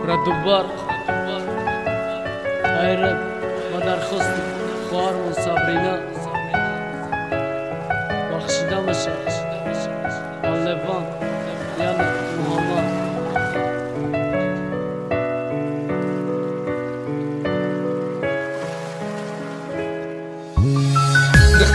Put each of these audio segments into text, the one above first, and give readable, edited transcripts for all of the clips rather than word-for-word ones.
Radubbar Hayrat Madarxost Xormon Sabrina Baxshidamasha Alevan Yana Muhammad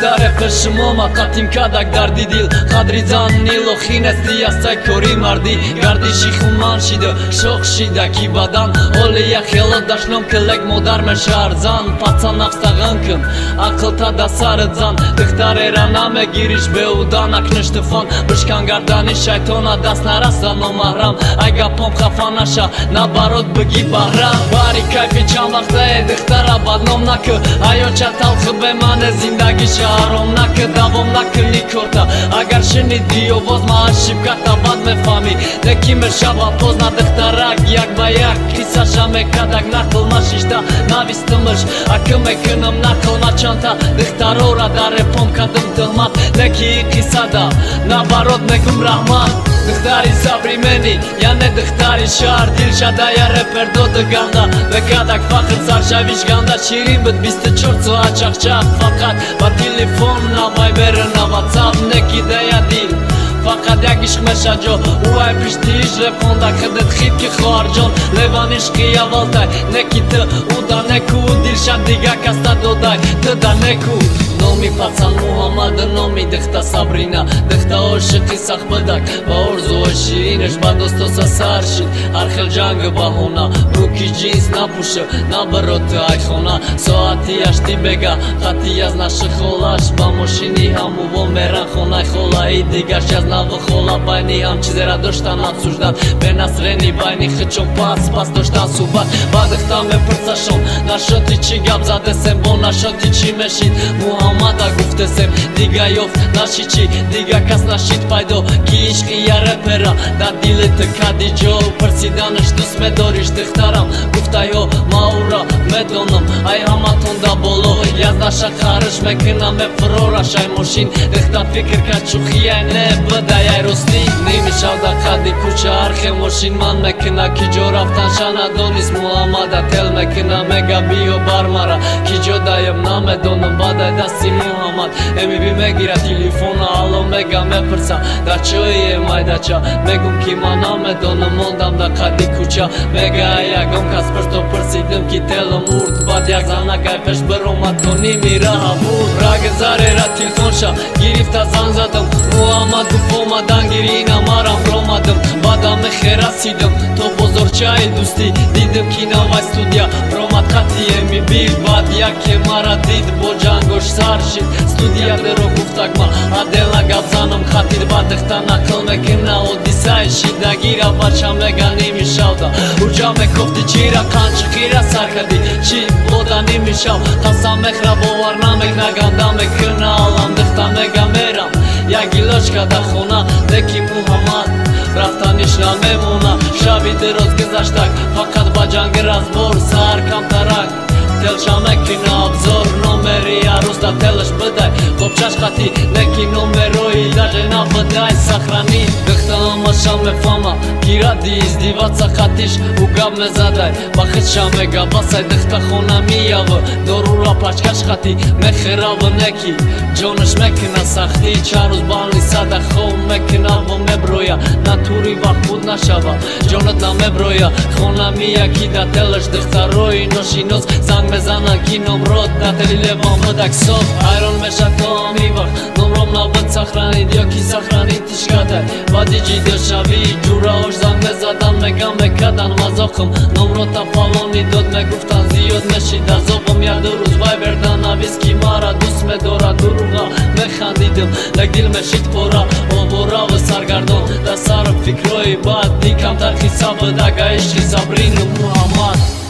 Dare për shmoma, katim kadak dardi dil Kadri zani lokhines diyastaj kori mardi Gardi shikhuman shide, shok shida ki badan Ole ja khjelët dashnom këllek modar me sharzan Pacan afstagën këm, akıl ta da sarët zan Dëktare rana me girish be udan Ak në shtëfon, bëshkan gardani shajtona Das në rasa no mahram Ajga pom khafan asha, na barot bëgi bahram Bari kajfi qam vaxta e dëktara badnom na kë Ajo qatal khëbe mane zindagi Arom na kë davom na kë likota Agar shëni dio voz ma shqipka ta bad me fami Ne kime shaba poz na dëktarak Jak bajak Kisa shame kadak na këll ma shishta Na vis të mësh A këme kënëm na këll ma qanta Dëktarora dare pom ka dëm të mat Ne ki I kisada Na barot me këm rahman Dëktari sabri meni Janë e dëktari shar Dil shadaja reper do të ganda Dhe kadak fakët sar shavish ganda Qirim bët bis të qort so a qak qak Fakat ba telefon na Viber na WhatsApp Ne ki dhe ja dil Fakat jak ish me shagjo Uaj pishti ish refonda Këtë të khit ki khargjon Levan ish ki javaltaj Ne ki të uda ne ku Dil shat diga kasta do daj Të da ne ku Nomi pacan Muhammad Nomi dëkta Sabrina Dëkta o shëki sak bëdak Ba orzo o shirin Esh ba dostosa sarshit Arkhel gjangë bahona Bruki gjins na pushë Na bërot të ajkhona So ati ashti bega Khati jaz na shëkholash Ba moshini hamu vo meran khonaj khola I digash jaz na vëkhola Bajni ham qizera dështa na cushdat Benas reni bajni khëqon pas dështa subat Ba dëkta me përca shon Na shëti qi gabza desem Bo na shëti qi me shit Muhammada guftesem Diga jof na shiqi Diga kas na shit pajdo Ki ishki ja repera Da dilit të ka di gjo Përsi da në shtus me dorish të khtaram Gufta jo ma ura me donëm Aj hamaton da bolo Jaz da shakarësh me këna me fërora Shaj moshin dhe këta fikër ka qukhia Ne bëda jaj rosti Nimi shauda ka di kuqa arke moshin Man me këna ki gjora ftan shana donis Muhammada tel me këna me gabio barmara Ki gjoda jem na me donëm Bada da si Muhammad Emi bi me gira telefona Alo me ga me përsa Da që I e majda qa Me gum ki mana me donëm Ondam da ka di kuqa Me ga aja gom ka spërto përsi dëm ki telëm urt Bad jak zana ka e pesh bëroma Toni mira habur Rage zare ratil konsha Girifta zanzadëm Muhammad gufoma dan girina maram romadëm Bada me kherasidëm To pozor qaj dusti Didëm kina vaj studia Romat kati e mi bil Bad jak e mara dit Bo gjangosh sarshit Studia dhe ro guftakma Adela gabzanëm khatir Bada këta na këll me këna O disaj shida gira Baqa me ganimi shauda Urgja me kofti qira Kan qëkira sarkadi Qi boda nimi shau Kasa me khrabo varna me këna ganda me këna Alam dëkta me gameram Ja giloshka da khona Dhe ki Muhammad Rafta nishna me muna Shabi të roz gëzashtak Fakat bajan gëraz bor Sa arkam tarak Telqa me kina obzor Numeri arus da telesh bëdaj Kopqash kati neki numeroj Laje na bëdaj sahrani Dëkta më sham me fama Kira di izdivat sa katish U gab me zadaj Bakët sham me gabasaj Dëkta khona mi javë Dorura plaqkash kati Me kheravë neki Gjonësh me kina sakhti Qarus bani sada khom me kina vë me broja Naturi vakut na shava Gjonët na me broja Khona mi ja kita telesh Dëkta roj në shinos Zang me zana kinom rot Da të li levan bëdak sot Ajron me shakom I vak Numrom na vët sahrani Dio ki sahrani të shkataj Badi gjidë shavi Gjura osh zang me zadan Me gam me kadan ma zokhëm Numro ta faloni Do të me guftan zijot me shida Zobëm ja dëruz Viber da na viski mara Dus me dora duruga Me khandidëm Lek dil me shit pora O bora vë sargardon Da sarë fikroj Bad di kam tar khisa Vëda ga ishki Sabrinë Muhammad